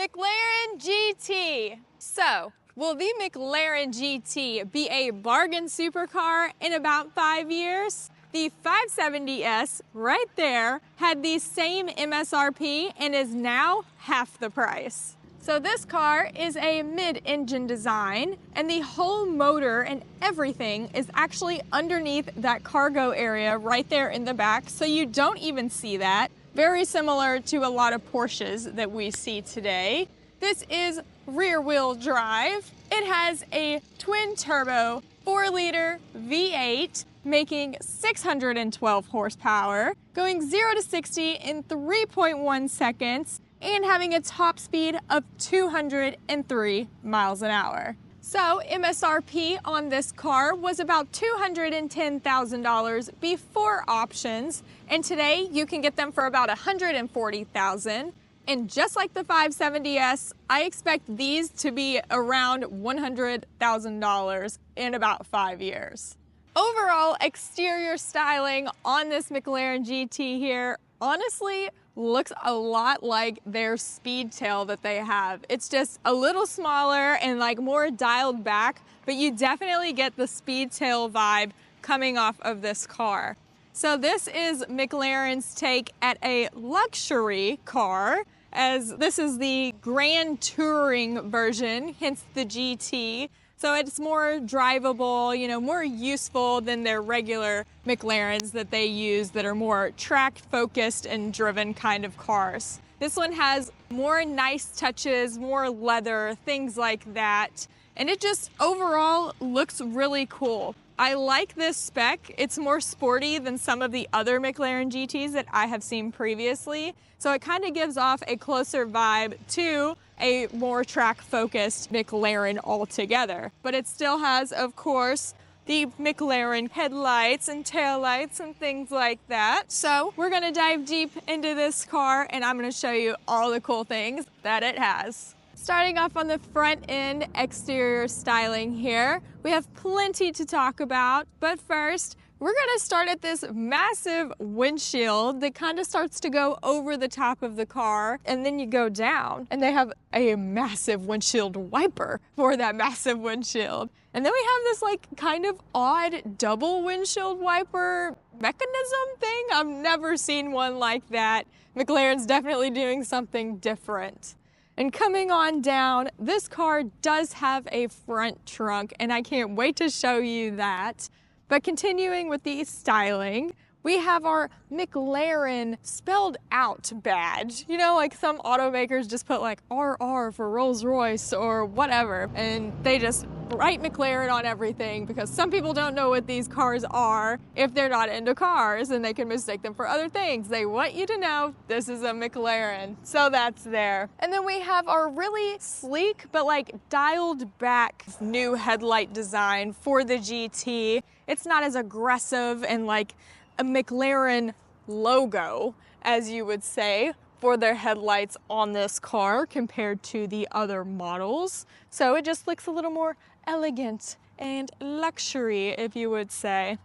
McLaren GT. So, will the McLaren GT be a bargain supercar in about 5 years? The 570S right there had the same MSRP and is now half the price. So this car is a mid-engine design, and the whole motor and everything is actually underneath that cargo area right there in the back, so you don't even see that. Very similar to a lot of Porsches that we see today. This is rear-wheel drive. It has a twin-turbo 4-liter V8 making 612 horsepower, going 0 to 60 in 3.1 seconds, and having a top speed of 203 miles an hour. So MSRP on this car was about $210,000 before options, and today you can get them for about $140,000. And just like the 570S, I expect these to be around $100,000 in about 5 years. Overall exterior styling on this McLaren GT here, honestly, looks a lot like their Speedtail that they have. It's just a little smaller and like more dialed back, but you definitely get the Speedtail vibe coming off of this car. So this is McLaren's take at a luxury car, as this is the Grand Touring version, hence the GT. So it's more drivable, you know, more useful than their regular McLarens that they use that are more track focused and driven kind of cars. This one has more nice touches, more leather, things like that. And it just overall looks really cool. I like this spec. It's more sporty than some of the other McLaren GTs that I have seen previously. So it kind of gives off a closer vibe to a more track-focused McLaren altogether. But it still has, of course, the McLaren headlights and taillights and things like that. So we're gonna dive deep into this car and I'm gonna show you all the cool things that it has. Starting off on the front end exterior styling here, we have plenty to talk about, but first, we're gonna start at this massive windshield that kind of starts to go over the top of the car, and then you go down, and they have a massive windshield wiper for that massive windshield. And then we have this like kind of odd double windshield wiper mechanism thing. I've never seen one like that. McLaren's definitely doing something different. And coming on down, this car does have a front trunk, and I can't wait to show you that. But continuing with the styling, we have our McLaren spelled out badge. You know, like some automakers just put like RR for Rolls-Royce or whatever, and they just write McLaren on everything because some people don't know what these cars are if they're not into cars, and they can mistake them for other things. They want you to know this is a McLaren, so that's there. And then we have our really sleek but like dialed back new headlight design for the GT. It's not as aggressive and like a McLaren logo, as you would say, for their headlights on this car compared to the other models. So it just looks a little more elegant and luxury, if you would say.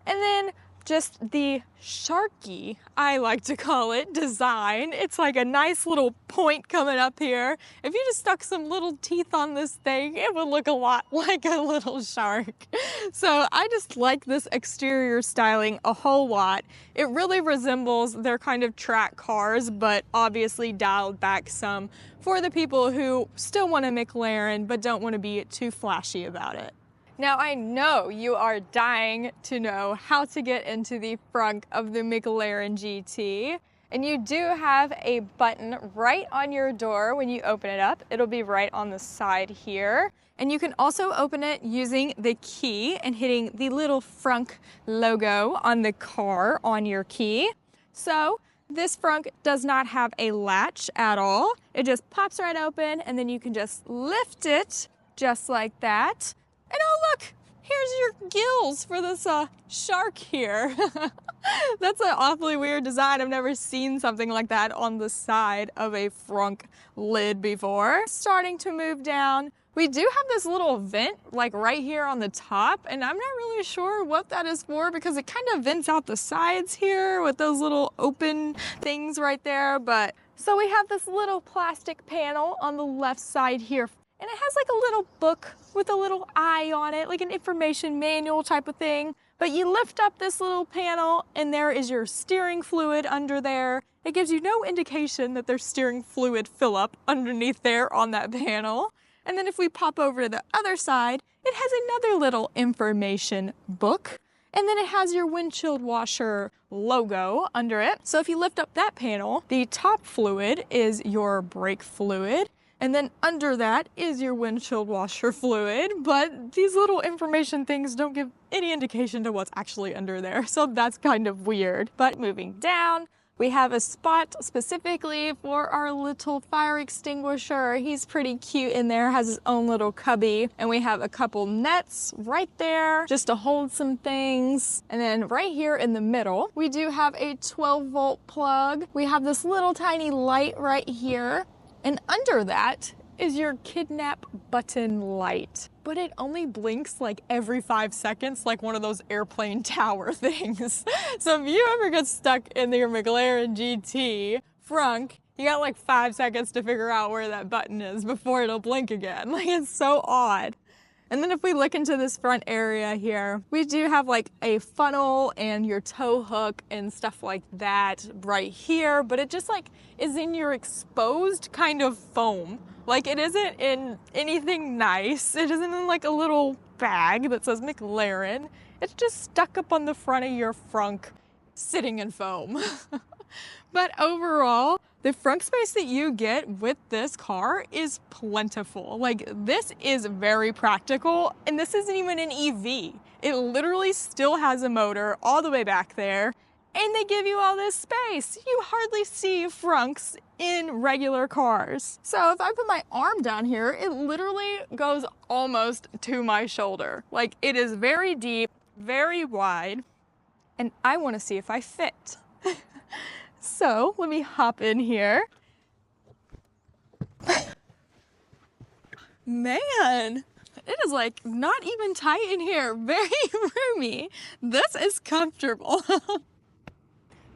And then just the Sharky, I like to call it, design. It's like a nice little point coming up here. If you just stuck some little teeth on this thing, it would look a lot like a little shark. So I just like this exterior styling a whole lot. It really resembles their kind of track cars, but obviously dialed back some for the people who still want a McLaren but don't want to be too flashy about it. Now I know you are dying to know how to get into the frunk of the McLaren GT, and you do have a button right on your door when you open it up. It'll be right on the side here. And you can also open it using the key and hitting the little Frunk logo on the car on your key. So this Frunk does not have a latch at all. It just pops right open, and then you can just lift it just like that. And oh look, here's your gills for this shark here. That's an awfully weird design. I've never seen something like that on the side of a Frunk lid before. Starting to move down, we do have this little vent like right here on the top, and I'm not really sure what that is for because it kind of vents out the sides here with those little open things right there, but So we have this little plastic panel on the left side here, and it has like a little book with a little eye on it, like an information manual type of thing. But you lift up this little panel and there is your steering fluid under there. It gives you no indication that there's steering fluid fill up underneath there on that panel. And then if we pop over to the other side, it has another little information book. And then it has your windshield washer logo under it. So if you lift up that panel, the top fluid is your brake fluid. And then under that is your windshield washer fluid. But these little information things don't give any indication to what's actually under there. So that's kind of weird. But moving down, we have a spot specifically for our little fire extinguisher. He's pretty cute in there, has his own little cubby. And we have a couple nets right there just to hold some things. And then right here in the middle, we do have a 12-volt plug. We have this little tiny light right here. And under that is your kidnap button light. But it only blinks like every 5 seconds, like one of those airplane tower things. So if you ever get stuck in your McLaren GT Frunk, you got like 5 seconds to figure out where that button is before it'll blink again. Like, it's so odd. And then if we look into this front area here, we do have like a funnel and your tow hook and stuff like that right here, but it just like is in your exposed kind of foam. Like, it isn't in anything nice. It isn't in like a little bag that says McLaren. It's just stuck up on the front of your frunk, sitting in foam. But overall, the frunk space that you get with this car is plentiful. Like, this is very practical, and this isn't even an EV. It literally still has a motor all the way back there, and they give you all this space. You hardly see frunks in regular cars. So if I put my arm down here, it literally goes almost to my shoulder. Like, it is very deep, very wide, and I want to see if I fit. So let me hop in here. Man, it is like not even tight in here, very roomy. This is comfortable.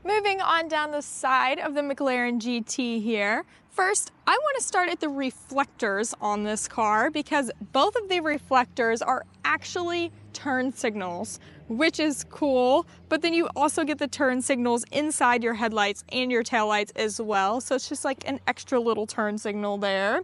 Moving on down the side of the McLaren GT here. First, I want to start at the reflectors on this car because both of the reflectors are actually turn signals, which is cool, but then you also get the turn signals inside your headlights and your taillights as well. So it's just like an extra little turn signal there.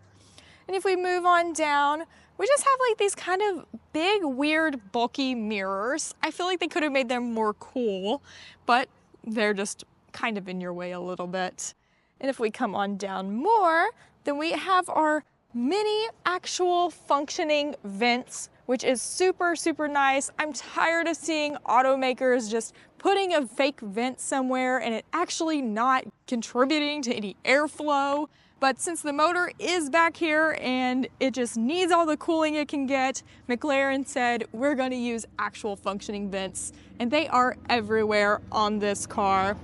And if we move on down, we just have like these kind of big, weird, bulky mirrors. I feel like they could have made them more cool, but they're just kind of in your way a little bit. And if we come on down more, then we have our mini actual functioning vents, which is super, super nice. I'm tired of seeing automakers just putting a fake vent somewhere and it actually not contributing to any airflow. But since the motor is back here and it just needs all the cooling it can get, McLaren said we're going to use actual functioning vents, and they are everywhere on this car.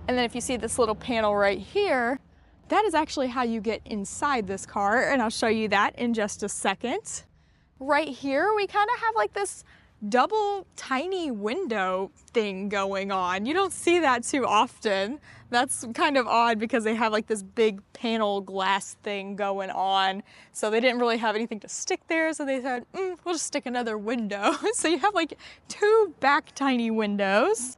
And then if you see this little panel right here, that is actually how you get inside this car, and I'll show you that in just a second. Right here, we kind of have like this double tiny window thing going on. You don't see that too often. That's kind of odd because they have like this big panel glass thing going on. So they didn't really have anything to stick there. So they said, we'll just stick another window. So you have like two back tiny windows.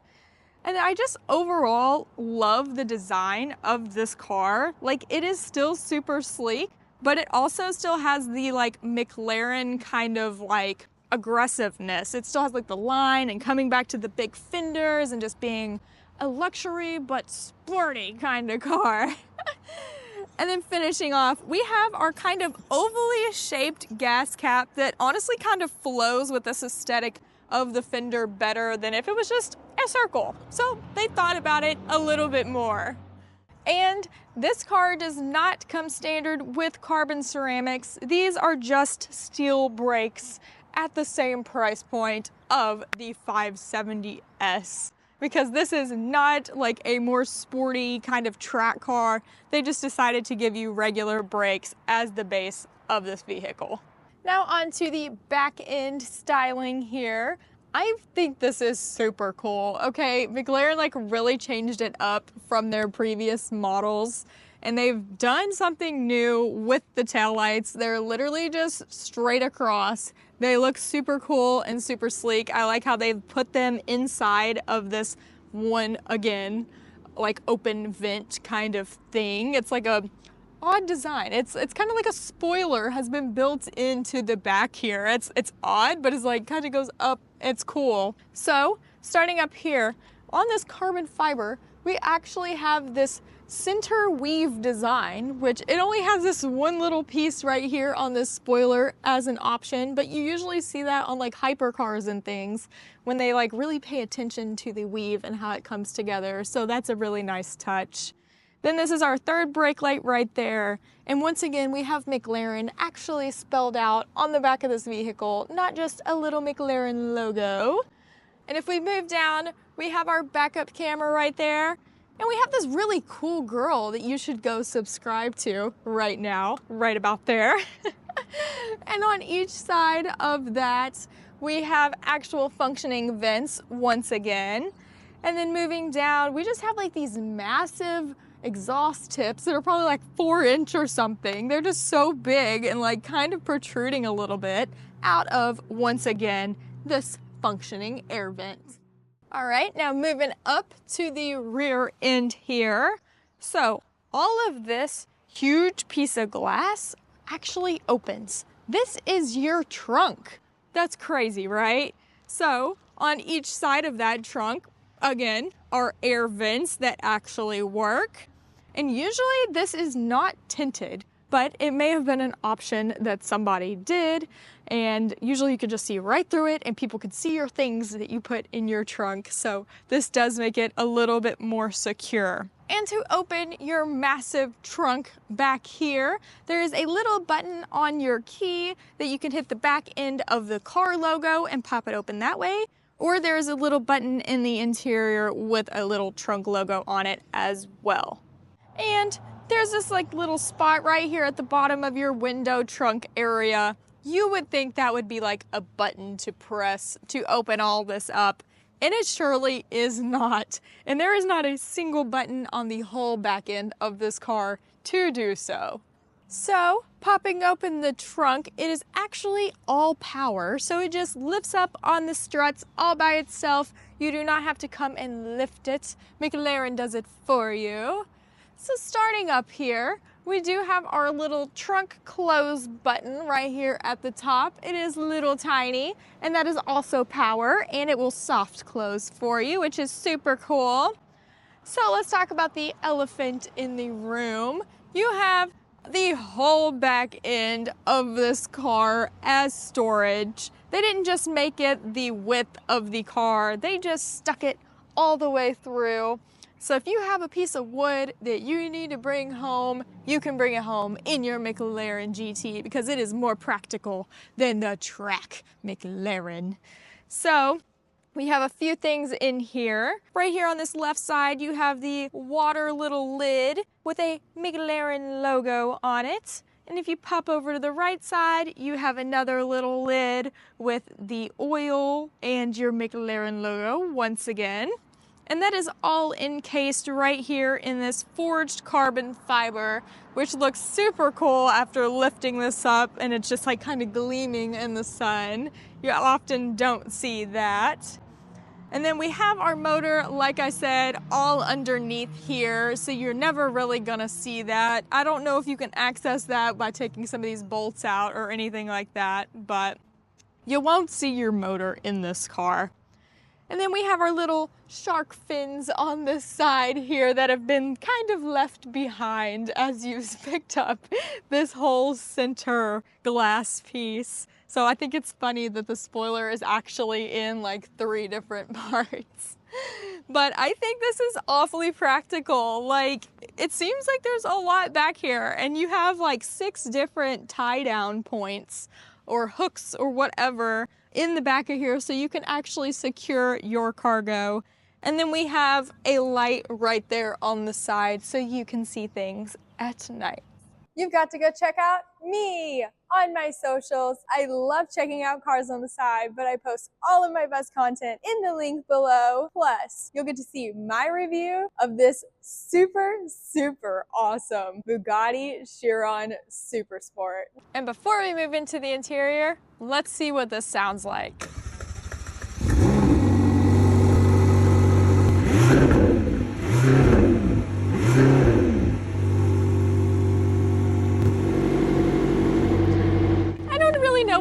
And I just overall love the design of this car. Like, it is still super sleek, but it also still has the like McLaren kind of like aggressiveness. It still has like the line and coming back to the big fenders and just being a luxury but sporty kind of car. And then finishing off, we have our kind of ovally shaped gas cap that honestly kind of flows with this aesthetic of the fender better than if it was just a circle. So they thought about it a little bit more. And this car does not come standard with carbon ceramics. These are just steel brakes at the same price point of the 570S, because this is not like a more sporty kind of track car. They just decided to give you regular brakes as the base of this vehicle. Now onto the back end styling here. I think this is super cool. Okay, McLaren like really changed it up from their previous models, and they've done something new with the taillights. They're literally just straight across. They look super cool and super sleek. I like how they've put them inside of this one, again, like open vent kind of thing. It's like a odd design. It's kind of like a spoiler has been built into the back here. It's odd, but it's like kind of goes up. It's cool. So starting up here on this carbon fiber, we actually have this center weave design, which it only has this one little piece right here on this spoiler as an option, but you usually see that on like hypercars and things when they like really pay attention to the weave and how it comes together. So that's a really nice touch. Then this is our third brake light right there. And once again, we have McLaren actually spelled out on the back of this vehicle, not just a little McLaren logo. And if we move down, we have our backup camera right there. And we have this really cool girl that you should go subscribe to right now, right about there. And on each side of that, we have actual functioning vents once again. And then moving down, we just have like these massive exhaust tips that are probably like 4-inch or something. They're just so big and like kind of protruding a little bit out of, once again, this functioning air vent. All right, now moving up to the rear end here. So all of this huge piece of glass actually opens. This is your trunk. That's crazy, right? So on each side of that trunk, again, are air vents that actually work. And usually this is not tinted, but it may have been an option that somebody did. And usually you could just see right through it and people could see your things that you put in your trunk. So this does make it a little bit more secure. And to open your massive trunk back here, there is a little button on your key that you can hit the back end of the car logo and pop it open that way. Or there's a little button in the interior with a little trunk logo on it as well. And there's this like little spot right here at the bottom of your window trunk area. You would think that would be like a button to press to open all this up, and it surely is not. And there is not a single button on the whole back end of this car to do so. So popping open the trunk, it is actually all power. So it just lifts up on the struts all by itself. You do not have to come and lift it. McLaren does it for you. So starting up here, we do have our little trunk close button right here at the top. It is little tiny, and that is also power, and it will soft close for you, which is super cool. So let's talk about the elephant in the room. You have the whole back end of this car as storage. They didn't just make it the width of the car, they just stuck it all the way through. So if you have a piece of wood that you need to bring home, you can bring it home in your McLaren GT because it is more practical than the track McLaren. So we have a few things in here. Right here on this left side, you have the water little lid with a McLaren logo on it. And if you pop over to the right side, you have another little lid with the oil and your McLaren logo once again. And that is all encased right here in this forged carbon fiber, which looks super cool after lifting this up, and it's just like kind of gleaming in the sun. You often don't see that. And then we have our motor, like I said, all underneath here, so you're never really gonna see that. I don't know if you can access that by taking some of these bolts out or anything like that, but you won't see your motor in this car. And then we have our little shark fins on this side here that have been kind of left behind as you've picked up this whole center glass piece. So I think it's funny that the spoiler is actually in like 3 different parts. But I think this is awfully practical. Like, it seems like there's a lot back here, and you have like 6 different tie-down points or hooks or whatever in the back of here so you can actually secure your cargo. And then we have a light right there on the side so you can see things at night. You've got to go check out me on my socials. I love checking out cars on the side, but I post all of my best content in the link below. Plus, you'll get to see my review of this super awesome Bugatti Chiron Super Sport. And before we move into the interior, let's see what this sounds like.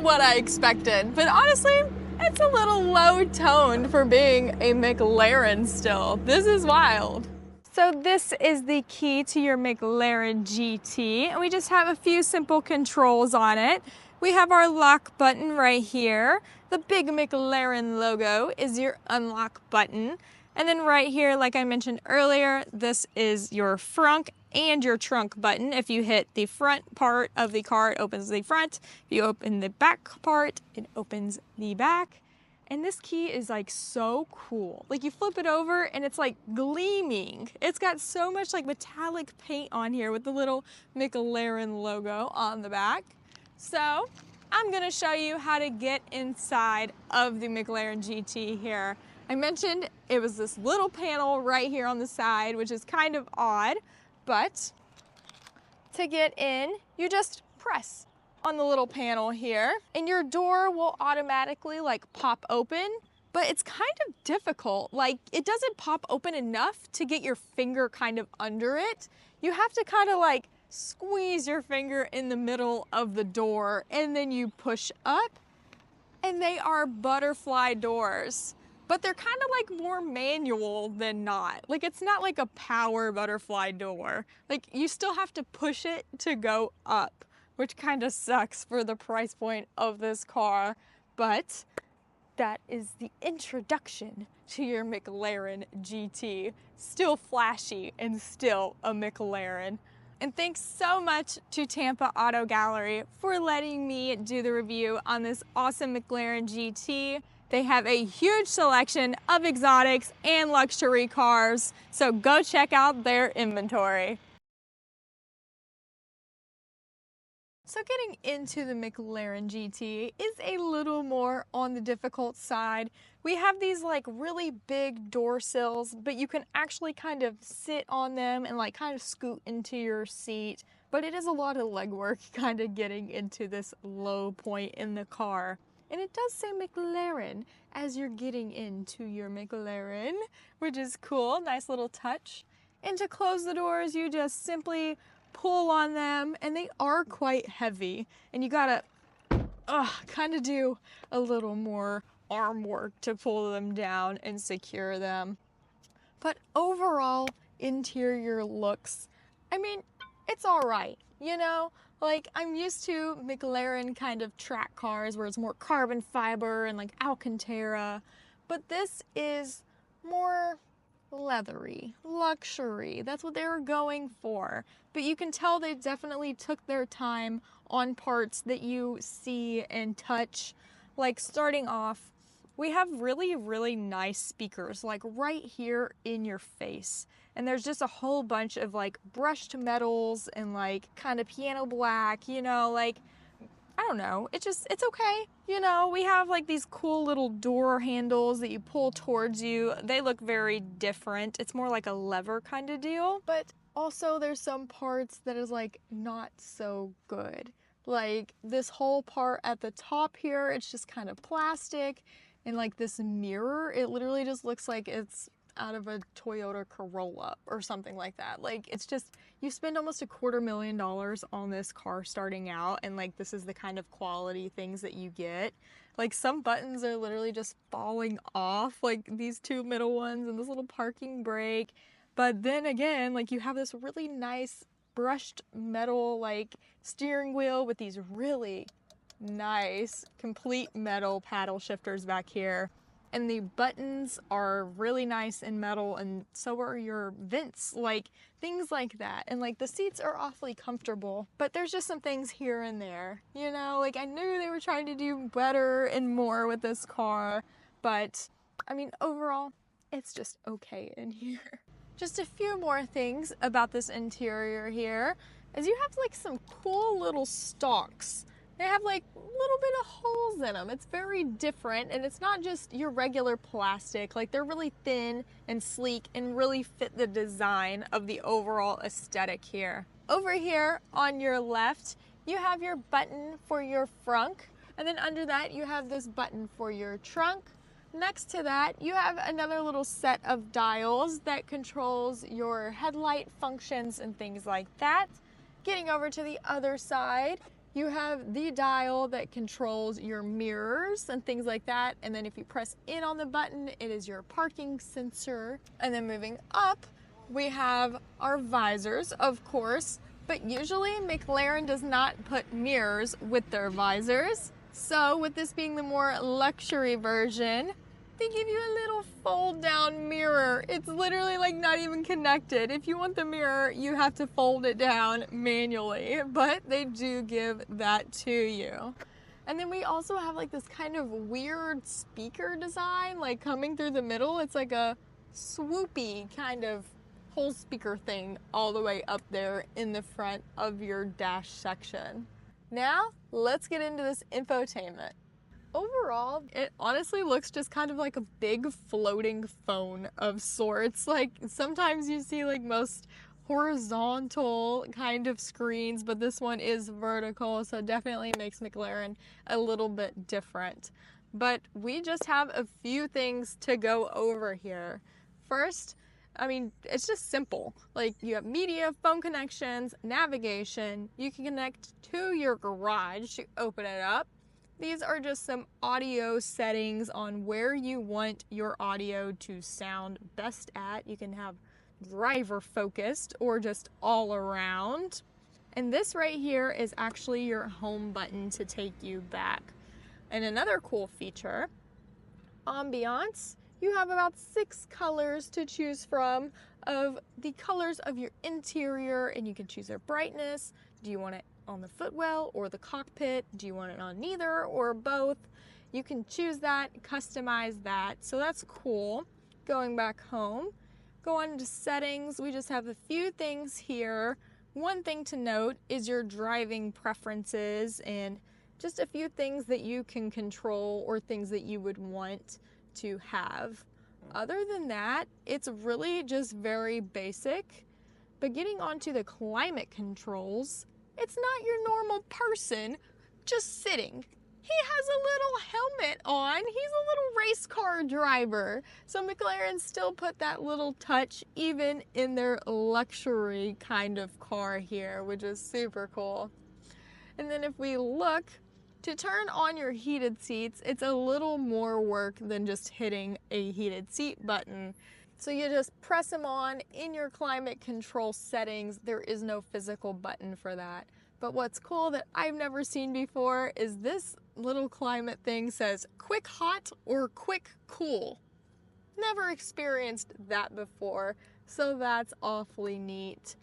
What I expected, but honestly, it's a little low toned for being a McLaren still. This is wild. So this is the key to your McLaren GT, and we just have a few simple controls on it. We have our lock button right here. The big McLaren logo is your unlock button. And then right here, like I mentioned earlier, this is your frunk and your trunk button. If you hit the front part of the car, it opens the front. If you open the back part, it opens the back. And this key is like so cool. Like you flip it over and it's like gleaming. It's got so much like metallic paint on here with the little McLaren logo on the back. So I'm gonna show you how to get inside of the McLaren GT here. I mentioned it was this little panel right here on the side, which is kind of odd, but to get in, you just press on the little panel here and your door will automatically like pop open, but it's kind of difficult. Like it doesn't pop open enough to get your finger kind of under it. You have to kind of like squeeze your finger in the middle of the door and then you push up, and they are butterfly doors. But they're kind of like more manual than not. Like it's not like a power butterfly door. Like you still have to push it to go up, which kind of sucks for the price point of this car. But that is the introduction to your McLaren GT. Still flashy and still a McLaren. And thanks so much to Tampa Auto Gallery for letting me do the review on this awesome McLaren GT. They have a huge selection of exotics and luxury cars, so go check out their inventory. So getting into the McLaren GT is a little more on the difficult side. We have these like really big door sills, but you can actually kind of sit on them and like kind of scoot into your seat. But it is a lot of legwork kind of getting into this low point in the car. And it does say McLaren as you're getting into your McLaren, which is cool, nice little touch. And to close the doors, you just simply pull on them, and they are quite heavy. And you gotta kind of do a little more arm work to pull them down and secure them. But overall, interior looks, I mean, it's all right, you know? Like, I'm used to McLaren kind of track cars where it's more carbon fiber and like Alcantara, but this is more leathery, luxury. That's what they were going for. But you can tell they definitely took their time on parts that you see and touch. Like starting off, we have really nice speakers like right here in your face. And there's just a whole bunch of like brushed metals and like kind of piano black, you know, like, I don't know, it's okay. You know, we have like these cool little door handles that you pull towards you. They look very different. It's more like a lever kind of deal. But also there's some parts that is like not so good. Like this whole part at the top here, it's just kind of plastic. And like this mirror, it literally just looks like it's out of a Toyota Corolla or something like that. Like it's just, you spend almost $250,000 on this car starting out, and like this is the kind of quality things that you get. Like some buttons are literally just falling off, like these two middle ones and this little parking brake. But then again, like you have this really nice brushed metal like steering wheel with these really nice complete metal paddle shifters back here. And the buttons are really nice in metal, and so are your vents, like things like that. And like the seats are awfully comfortable, but there's just some things here and there, you know, like I knew they were trying to do better and more with this car, but I mean, overall, it's just okay in here. Just a few more things about this interior here is you have like some cool little stalks. They have like a little bit of holes in them. It's very different, and it's not just your regular plastic. Like, they're really thin and sleek and really fit the design of the overall aesthetic here. Over here on your left, you have your button for your frunk, and then under that you have this button for your trunk. Next to that, you have another little set of dials that controls your headlight functions and things like that. Getting over to the other side, you have the dial that controls your mirrors and things like that. And then if you press in on the button, it is your parking sensor. And then moving up, we have our visors, of course, but usually McLaren does not put mirrors with their visors. So with this being the more luxury version, they give you a little fold down mirror. It's literally like not even connected. If you want the mirror, you have to fold it down manually, but they do give that to you. And then we also have like this kind of weird speaker design, like coming through the middle. It's like a swoopy kind of whole speaker thing all the way up there in the front of your dash section. Now, let's get into this infotainment. Overall, it honestly looks just kind of like a big floating phone of sorts. Like, sometimes you see like most horizontal kind of screens, but this one is vertical, so it definitely makes McLaren a little bit different. But we just have a few things to go over here. First, I mean, it's just simple. Like, you have media, phone connections, navigation. You can connect to your garage to open it up. These are just some audio settings on where you want your audio to sound best at. You can have driver focused or just all around. And this right here is actually your home button to take you back. And another cool feature, ambiance. You have about 6 colors to choose from of the colors of your interior, and you can choose their brightness. Do you want it on the footwell or the cockpit? Do you want it on neither or both? You can choose that, customize that, so that's cool. Going back home, go on to settings. We just have a few things here. One thing to note is your driving preferences and just a few things that you can control or things that you would want to have. Other than that, it's really just very basic. But getting onto the climate controls, it's not your normal person just sitting. He has a little helmet on. He's a little race car driver. So McLaren still put that little touch even in their luxury kind of car here, which is super cool. And then if we look, to turn on your heated seats, it's a little more work than just hitting a heated seat button. So you just press them on in your climate control settings. There is no physical button for that. But what's cool that I've never seen before is this little climate thing says quick hot or quick cool. Never experienced that before, so that's awfully neat.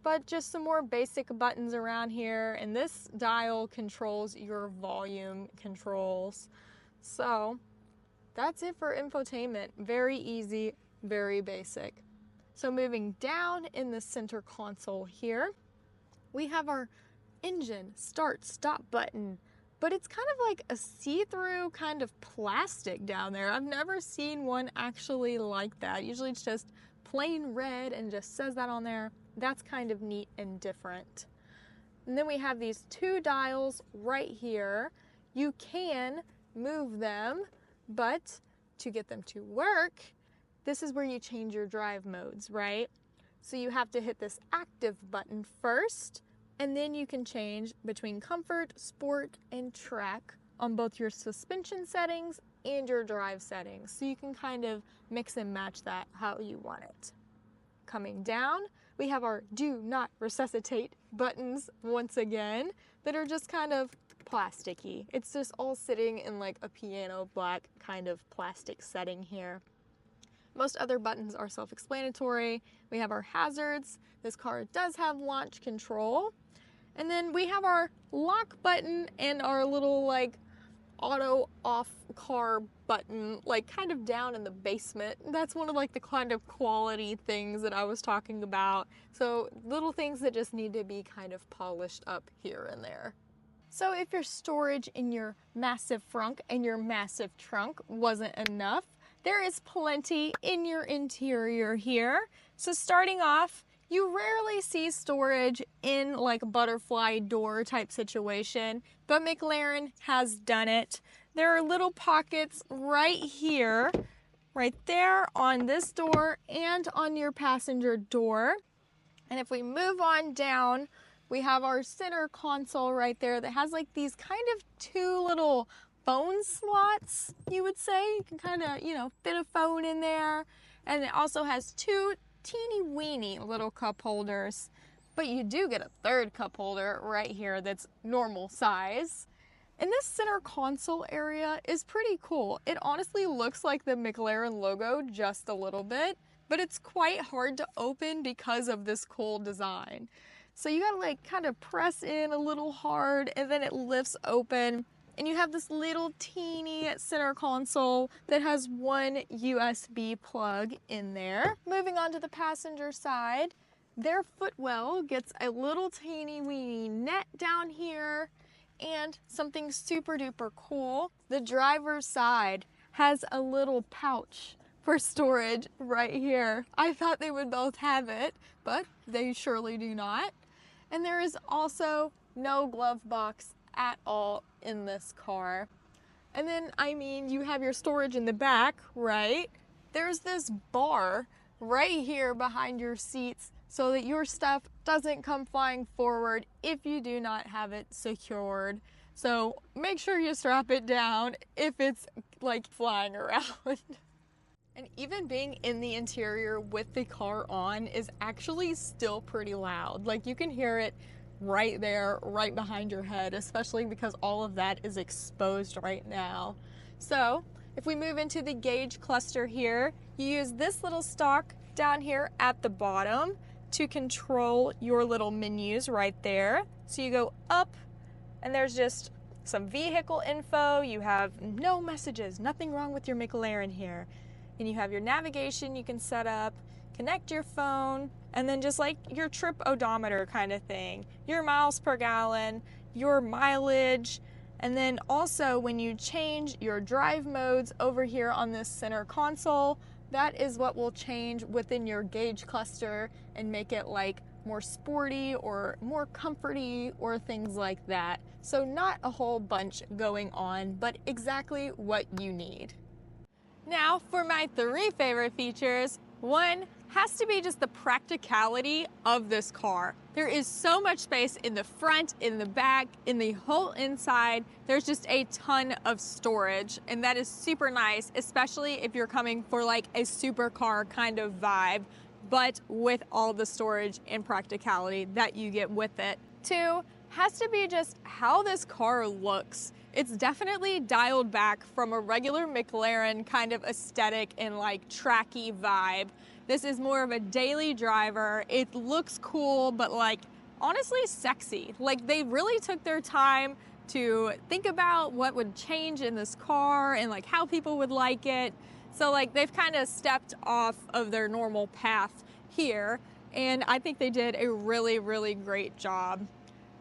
But just some more basic buttons around here, and this dial controls your volume controls. So that's it for infotainment. Very easy, very basic. So moving down in the center console here, we have our engine start stop button, but it's kind of like a see-through kind of plastic down there. I've never seen one actually like that. Usually it's just plain red and just says that on there. That's kind of neat and different. And then we have these 2 dials right here. You can move them, but to get them to work, this is where you change your drive modes, right? So you have to hit this active button first, and then you can change between comfort, sport, and track on both your suspension settings and your drive settings. So you can kind of mix and match that how you want it. Coming down, we have our do not resuscitate buttons once again that are just kind of plasticky. It's just all sitting in like a piano black kind of plastic setting here. Most other buttons are self-explanatory. We have our hazards. This car does have launch control. And then we have our lock button and our little like auto off car button, like kind of down in the basement. That's one of like the kind of quality things that I was talking about. So little things that just need to be kind of polished up here and there. So if your storage in your massive frunk and your massive trunk wasn't enough, there is plenty in your interior here. So starting off, you rarely see storage in like a butterfly door type situation, but McLaren has done it. There are little pockets right here, right there on this door and on your passenger door. And if we move on down, we have our center console right there that has like these kind of two little phone slots, you would say. You can kind of, you know, fit a phone in there. And it also has two teeny weeny little cup holders. But you do get a third cup holder right here that's normal size. And this center console area is pretty cool. It honestly looks like the McLaren logo just a little bit, but it's quite hard to open because of this cool design. So you gotta like kind of press in a little hard and then it lifts open. And you have this little teeny center console that has one USB plug in there. Moving on to the passenger side, their footwell gets a little teeny weeny net down here and something super duper cool. The driver's side has a little pouch for storage right here. I thought they would both have it, but they surely do not. And there is also no glove box at all in this car. And then, I mean, you have your storage in the back, right? There's this bar right here behind your seats so that your stuff doesn't come flying forward if you do not have it secured. So make sure you strap it down if it's like flying around. And even being in the interior with the car on is actually still pretty loud. Like you can hear it right there, right behind your head, especially because all of that is exposed right now. So if we move into the gauge cluster here, you use this little stalk down here at the bottom to control your little menus right there. So you go up and there's just some vehicle info. You have no messages, nothing wrong with your McLaren here. And you have your navigation you can set up, connect your phone, and then just like your trip odometer kind of thing, your miles per gallon, your mileage, and then also when you change your drive modes over here on this center console, that is what will change within your gauge cluster and make it like more sporty or more comforty or things like that. So not a whole bunch going on, but exactly what you need. Now for my 3 favorite features. One has to be just the practicality of this car. There is so much space in the front, in the back, in the whole inside. There's just a ton of storage, and that is super nice, especially if you're coming for like a supercar kind of vibe, but with all the storage and practicality that you get with it. 2 has to be just how this car looks. It's definitely dialed back from a regular McLaren kind of aesthetic and like tracky vibe. This is more of a daily driver. It looks cool, but like honestly sexy. Like they really took their time to think about what would change in this car and like how people would like it. So like they've kind of stepped off of their normal path here, and I think they did a really, really great job.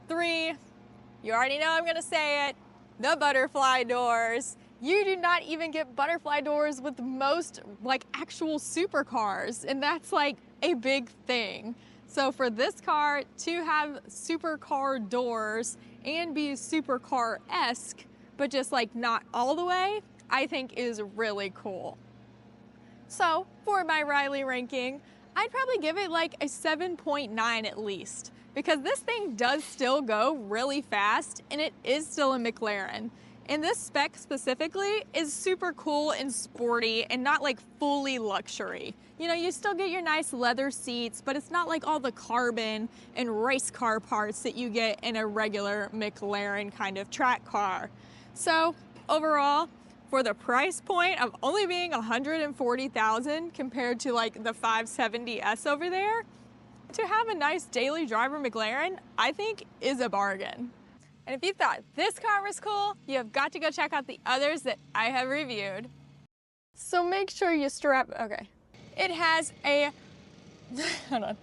3, you already know I'm gonna say it, the butterfly doors. You do not even get butterfly doors with most like actual supercars, and that's like a big thing. So for this car to have supercar doors and be supercar-esque, but just like not all the way, I think is really cool. So for my Riley ranking, I'd probably give it like a 7.9 at least, because this thing does still go really fast and it is still a McLaren. And this spec specifically is super cool and sporty and not like fully luxury. You know, you still get your nice leather seats, but it's not like all the carbon and race car parts that you get in a regular McLaren kind of track car. So overall, for the price point of only being $140,000 compared to like the 570S over there, to have a nice daily driver McLaren, I think is a bargain. And if you thought this car was cool, you have got to go check out the others that I have reviewed. So make sure you strap, okay. It has a, hold on.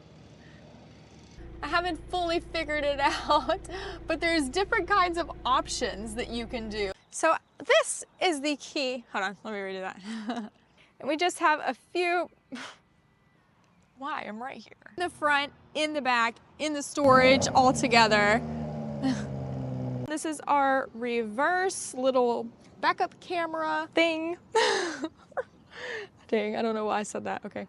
I haven't fully figured it out, but there's different kinds of options that you can do. So this is the key. Hold on, let me redo that. And we just have a few, why, I'm right here. In the front, in the back, in the storage, all together. This is our reverse little backup camera thing. Dang, I don't know why I said that, okay.